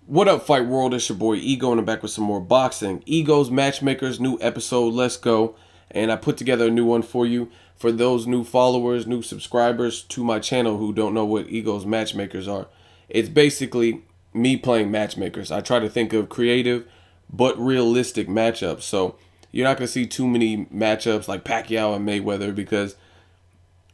What up, Fight World? It's your boy Ego, and I'm back with some more boxing. Ego's Matchmakers, new episode. Let's go. And I put together a new one for you. For those new followers, new subscribers to my channel who don't know what Ego's Matchmakers are, it's basically me playing matchmakers. I try to think of creative but realistic matchups. So you're not going to see too many matchups like Pacquiao and Mayweather because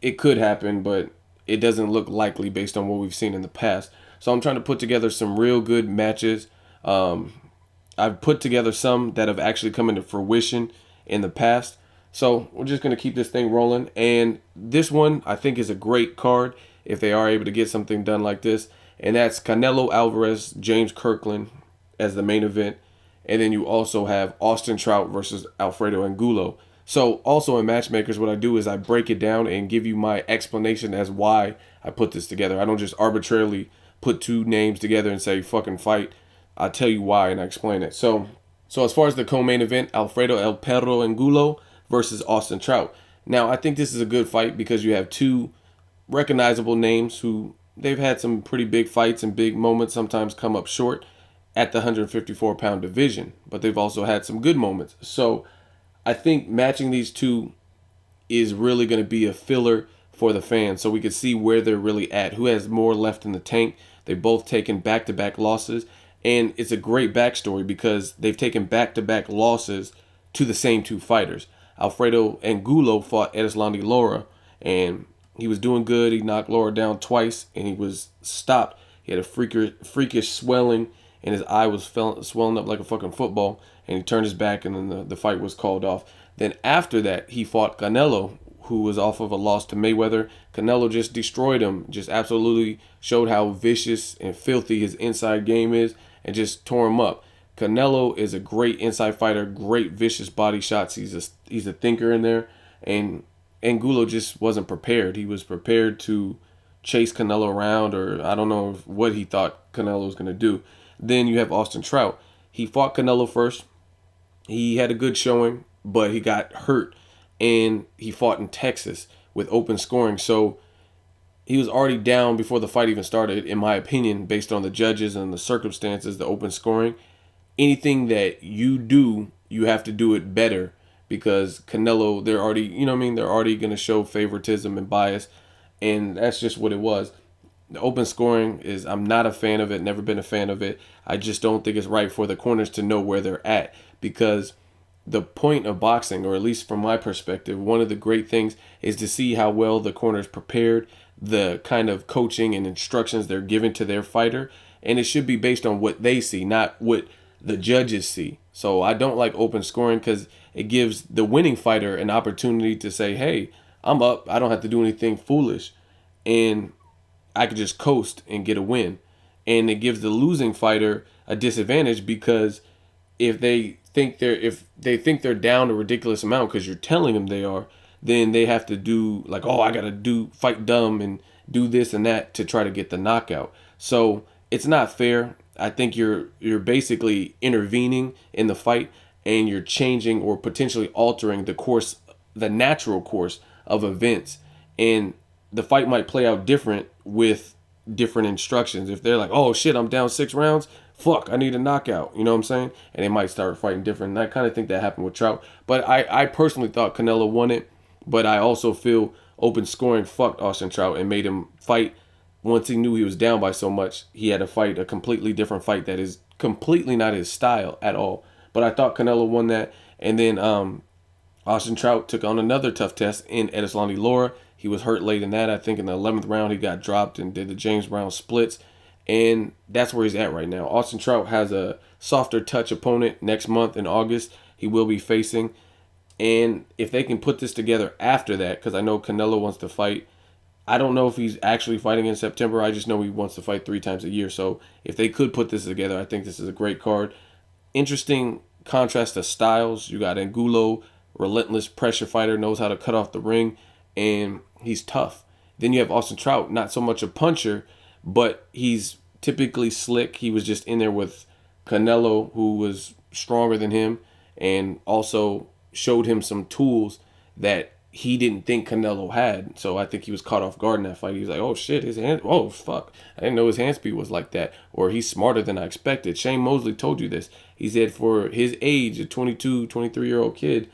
it could happen, but it doesn't look likely based on what we've seen in the past. So I'm trying to put together some real good matches. I've put together some that have actually come into fruition in the past. So we're just going to keep this thing rolling. And this one I think is a great card if they are able to get something done like this. And that's Canelo Alvarez, James Kirkland as the main event. And then you also have Austin Trout versus Alfredo Angulo. So also in Matchmakers, what I do is I break it down and give you my explanation as why I put this together. I don't just arbitrarily put two names together and say fucking fight. I tell you why and I explain it. So as far as the co-main event, Alfredo El Perro Angulo versus Austin Trout. Now I think this is a good fight because you have two recognizable names who they've had some pretty big fights and big moments, sometimes come up short at the 154-pound division, but they've also had some good moments. So I think matching these two is really going to be a filler for the fans so we can see where they're really at, who has more left in the tank. They've both taken back-to-back losses, and it's a great backstory because they've taken back-to-back losses to the same two fighters. Alfredo Angulo fought Erislandy Lara, and he was doing good. He knocked Lara down twice, and he was stopped. He had a freakish swelling, and his eye was swelling up like a fucking football, and he turned his back, and then the fight was called off. Then after that, he fought Canelo, who was off of a loss to Mayweather. Canelo just destroyed him, just absolutely showed how vicious and filthy his inside game is, and just tore him up. Canelo is a great inside fighter, great vicious body shots. He's a thinker in there, and Angulo just wasn't prepared. He was prepared to chase Canelo around, or I don't know what he thought Canelo was going to do. Then you have Austin Trout. He fought Canelo first. He had a good showing, but he got hurt, and he fought in Texas with open scoring. So he was already down before the fight even started, in my opinion, based on the judges and the circumstances, the open scoring. Anything that you do, you have to do it better because Canelo, they're already, they're already going to show favoritism and bias, and that's just what it was. The open scoring is, I'm not a fan of it, never been a fan of it. I just don't think it's right for the corners to know where they're at because the point of boxing, or at least from my perspective, one of the great things is to see how well the corners prepared, the kind of coaching and instructions they're giving to their fighter, and it should be based on what they see, not what the judges see. So I don't like open scoring because it gives the winning fighter an opportunity to say, hey, I'm up, I don't have to do anything foolish, and I could just coast and get a win. And it gives the losing fighter a disadvantage because if they think they're down a ridiculous amount because you're telling them they are, then they have to do like, oh, I gotta fight dumb and do this and that to try to get the knockout. So it's not fair. I think you're basically intervening in the fight and you're changing or potentially altering the course, the natural course of events. And the fight might play out different with different instructions. If they're like, oh shit, I'm down 6 rounds, fuck, I need a knockout. You know what I'm saying? And they might start fighting different. And I kind of think that happened with Trout. But I personally thought Canelo won it. But I also feel open scoring fucked Austin Trout and made him fight. Once he knew he was down by so much, he had to fight a completely different fight that is completely not his style at all. But I thought Canelo won that. And then Austin Trout took on another tough test in Erislandy Lara. He was hurt late in that. I think in the 11th round he got dropped and did the James Brown splits. And that's where he's at right now. Austin Trout has a softer touch opponent next month in August. He will be facing. And if they can put this together after that, because I know Canelo wants to fight. I don't know if he's actually fighting in September. I just know he wants to fight 3 times a year. So if they could put this together, I think this is a great card. Interesting contrast to styles. You got Angulo, relentless pressure fighter, knows how to cut off the ring, and he's tough. Then you have Austin Trout, not so much a puncher, but he's typically slick. He was just in there with Canelo, who was stronger than him, and also showed him some tools that he didn't think Canelo had. So I think he was caught off guard in that fight. He was like, oh shit, his hand, oh fuck. I didn't know his hand speed was like that. Or he's smarter than I expected. Shane Mosley told you this. He said for his age, a 22, 23-year-old kid,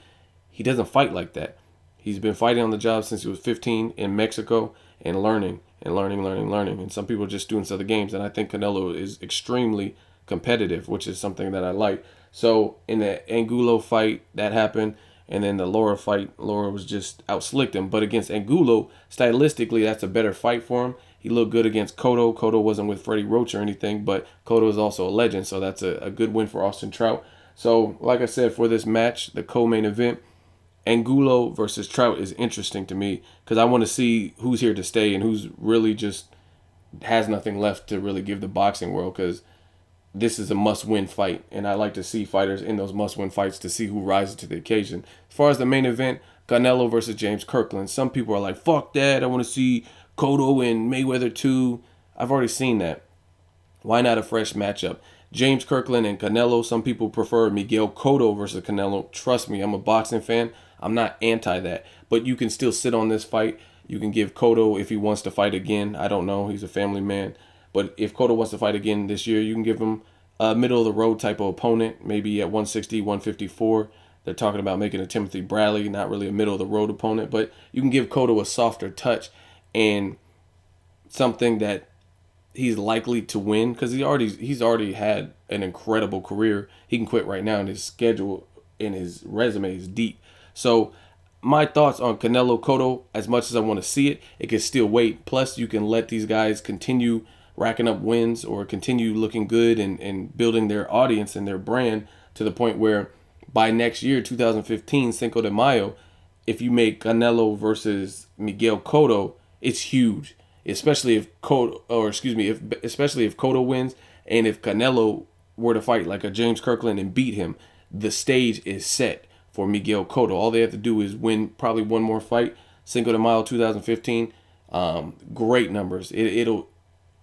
he doesn't fight like that. He's been fighting on the job since he was 15 in Mexico and learning and learning, learning, learning. And some people are just students of the games. And I think Canelo is extremely competitive, which is something that I like. So in the Angulo fight, that happened. And then the Lara fight, Lara was just outslicked him. But against Angulo, stylistically, that's a better fight for him. He looked good against Cotto. Cotto wasn't with Freddie Roach or anything, but Cotto is also a legend. So that's a good win for Austin Trout. So like I said, for this match, the co-main event, Angulo versus Trout is interesting to me because I want to see who's here to stay and who's really just has nothing left to really give the boxing world, because this is a must-win fight, and I like to see fighters in those must-win fights to see who rises to the occasion. As far as the main event, Canelo versus James Kirkland. Some people are like, fuck that, I want to see Cotto and Mayweather too. I've already seen that. Why not a fresh matchup? James Kirkland and Canelo. Some people prefer Miguel Cotto versus Canelo. Trust me, I'm a boxing fan. I'm not anti that. But you can still sit on this fight. You can give Cotto, if he wants to fight again, I don't know, he's a family man. But if Cotto wants to fight again this year, you can give him a middle-of-the-road type of opponent, maybe at 160, 154. They're talking about making a Timothy Bradley, not really a middle-of-the-road opponent. But you can give Cotto a softer touch and something that he's likely to win, because he's already had an incredible career. He can quit right now, and his schedule and his resume is deep. So my thoughts on Canelo Cotto, as much as I want to see it, it can still wait. Plus, you can let these guys continue racking up wins or continue looking good and building their audience and their brand to the point where by next year, 2015, Cinco de Mayo, if you make Canelo versus Miguel Cotto, it's huge. Especially if especially if Cotto wins, and if Canelo were to fight like a James Kirkland and beat him, the stage is set for Miguel Cotto. All they have to do is win probably one more fight. Cinco de Mayo 2015, great numbers. It'll,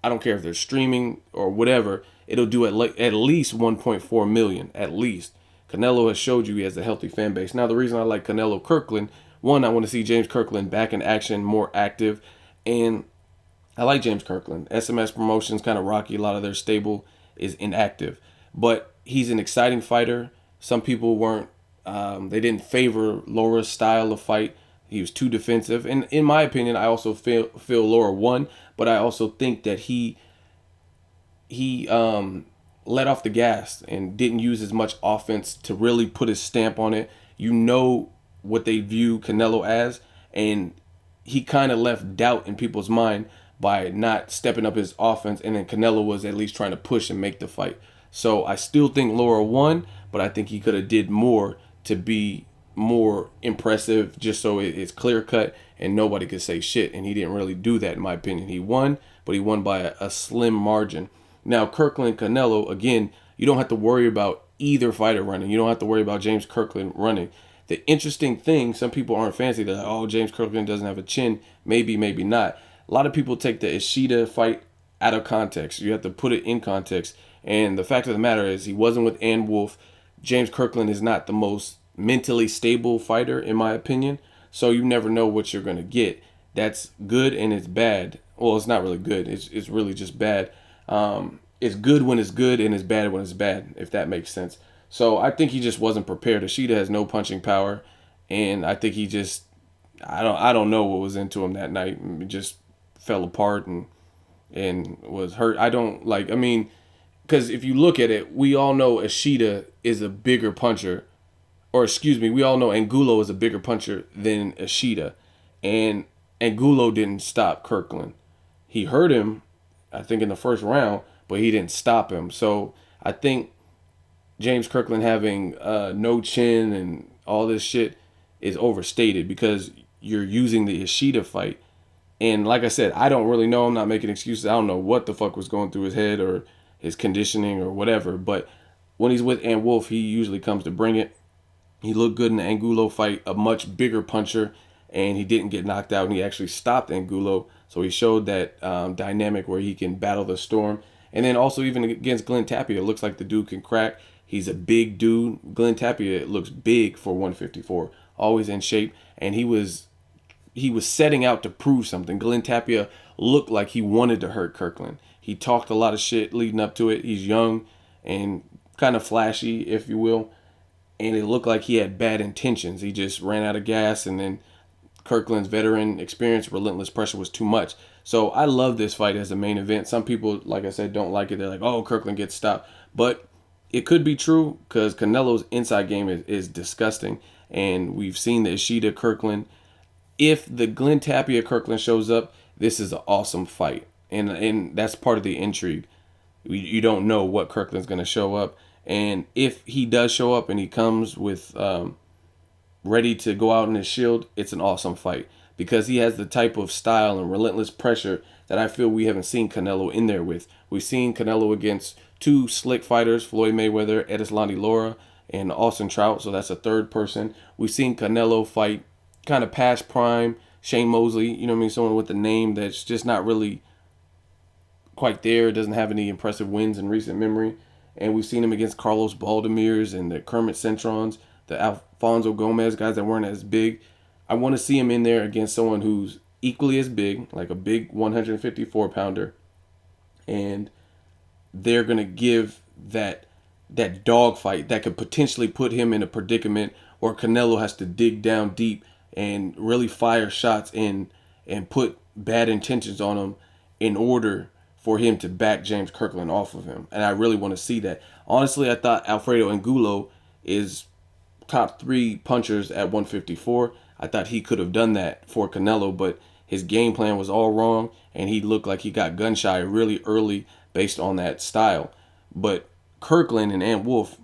I don't care if they're streaming or whatever, it'll do at least 1.4 million, at least. Canelo has showed you he has a healthy fan base. Now, the reason I like Canelo-Kirkland, one, I want to see James Kirkland back in action, more active, and I like James Kirkland. SMS Promotions kind of rocky. A lot of their stable is inactive, but he's an exciting fighter. Some people weren't, they didn't favor Laura's style of fight. He was too defensive. And in my opinion, I also feel Laura won, but I also think that he let off the gas and didn't use as much offense to really put his stamp on it. You know what they view Canelo as, and he kind of left doubt in people's mind by not stepping up his offense, and then Canelo was at least trying to push and make the fight. So I still think Laura won, but I think he could have did more to be more impressive, just so it's clear cut and nobody could say shit. And he didn't really do that, in my opinion. He won, but he won by a slim margin. Now, Kirkland, Canelo, again, you don't have to worry about either fighter running. You don't have to worry about James Kirkland running. The interesting thing, some people aren't fancy. They're like, oh, James Kirkland doesn't have a chin. Maybe, maybe not. A lot of people take the Ishida fight out of context. You have to put it in context. And the fact of the matter is, he wasn't with Ann Wolfe. James Kirkland is not the most mentally stable fighter, in my opinion. So you never know what you're going to get. That's good and it's bad. Well, it's not really good. It's really just bad. It's good when it's good and it's bad when it's bad, if that makes sense. So I think he just wasn't prepared. Ishida has no punching power, and I think he just, I don't know what was into him that night. It just fell apart and was hurt. Because if you look at it, we all know Ishida is a bigger puncher, we all know Angulo is a bigger puncher than Ishida, and Angulo didn't stop Kirkland. He hurt him, I think, in the first round, but he didn't stop him. So I think James Kirkland having no chin and all this shit is overstated, because you're using the Ishida fight. And like I said, I don't really know. I'm not making excuses. I don't know what the fuck was going through his head or his conditioning or whatever. But when he's with Ann Wolfe, he usually comes to bring it. He looked good in the Angulo fight, a much bigger puncher, and he didn't get knocked out, and he actually stopped Angulo. So he showed that dynamic where he can battle the storm. And then also even against Glenn Tapia, it looks like the dude can crack. He's a big dude. Glenn Tapia looks big for 154. always in shape, and he was setting out to prove something. Glenn Tapia looked like he wanted to hurt Kirkland. He talked a lot of shit leading up to it. He's young and kind of flashy, if you will, and it looked like he had bad intentions. He just ran out of gas, and then Kirkland's veteran experience, relentless pressure was too much. So I love this fight as a main event. Some people, like I said, don't like it. They're like, oh, Kirkland gets stopped. But it could be true because Canelo's inside game is disgusting. And we've seen the Ishida-Kirkland. If the Glenn Tapia-Kirkland shows up, this is an awesome fight. And that's part of the intrigue. You don't know what Kirkland's going to show up. And if he does show up and he comes with ready to go out in his shield, it's an awesome fight because he has the type of style and relentless pressure that I feel we haven't seen Canelo in there with. We've seen Canelo against two slick fighters, Floyd Mayweather, Edeslandi Lara, and Austin Trout, so that's a third person. We've seen Canelo fight kind of past prime, Shane Mosley, you know what I mean, someone with a name that's just not really quite there, doesn't have any impressive wins in recent memory. And we've seen him against Carlos Baldemirs and the Kermit Centrons, the Alfonso Gomez, guys that weren't as big. I want to see him in there against someone who's equally as big, like a big 154-pounder. And they're going to give that dog fight that could potentially put him in a predicament where Canelo has to dig down deep and really fire shots in and put bad intentions on him in order for him to back James Kirkland off of him. And I really want to see that. Honestly, I thought Alfredo Angulo is top 3 punchers at 154. I thought he could have done that for Canelo, but his game plan was all wrong, and he looked like he got gun shy really early based on that style. But Kirkland and Ant Wolf,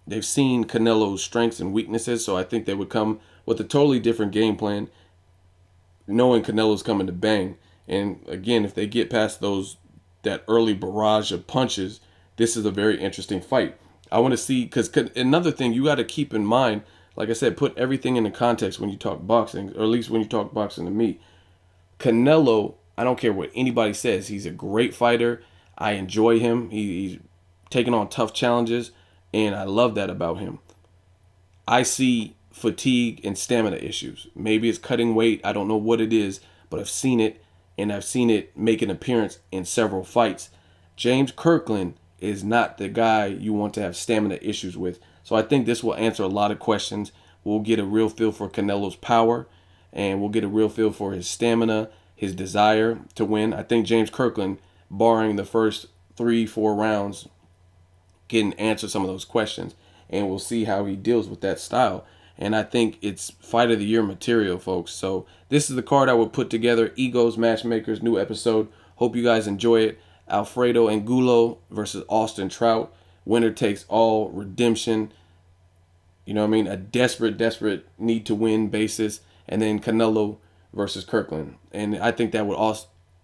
they've seen Canelo's strengths and weaknesses, so I think they would come with a totally different game plan, knowing Canelo's coming to bang. And again, if they get past that early barrage of punches, this is a very interesting fight. I want to see, because another thing you got to keep in mind, like I said, put everything into context when you talk boxing, or at least when you talk boxing to me. Canelo, I don't care what anybody says, he's a great fighter. I enjoy him. He's taking on tough challenges, and I love that about him. I see fatigue and stamina issues. Maybe it's cutting weight. I don't know what it is, but I've seen it, and I've seen it make an appearance in several fights. James Kirkland is not the guy you want to have stamina issues with. So I think this will answer a lot of questions. We'll get a real feel for Canelo's power, and we'll get a real feel for his stamina, his desire to win. I think James Kirkland, barring the first 3-4 rounds, can answer some of those questions, and we'll see how he deals with that style. And I think it's fight of the year material, folks. So this is the card I would put together. Egos Matchmakers, new episode. Hope you guys enjoy it. Alfredo Angulo versus Austin Trout. Winner takes all, redemption. You know what I mean? A desperate need to win basis. And then Canelo versus Kirkland. And I think that would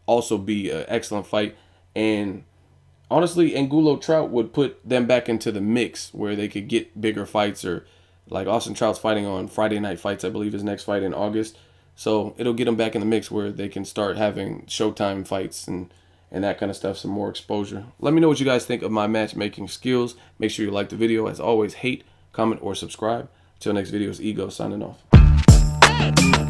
also be an excellent fight. And honestly, Angulo Trout would put them back into the mix where they could get bigger fights, or like Austin Trout's fighting on Friday Night Fights, I believe his next fight in August. So it'll get them back in the mix where they can start having Showtime fights and that kind of stuff, some more exposure. Let me know what you guys think of my matchmaking skills. Make sure you like the video. As always, hate, comment, or subscribe. Till next video, it's Ego signing off.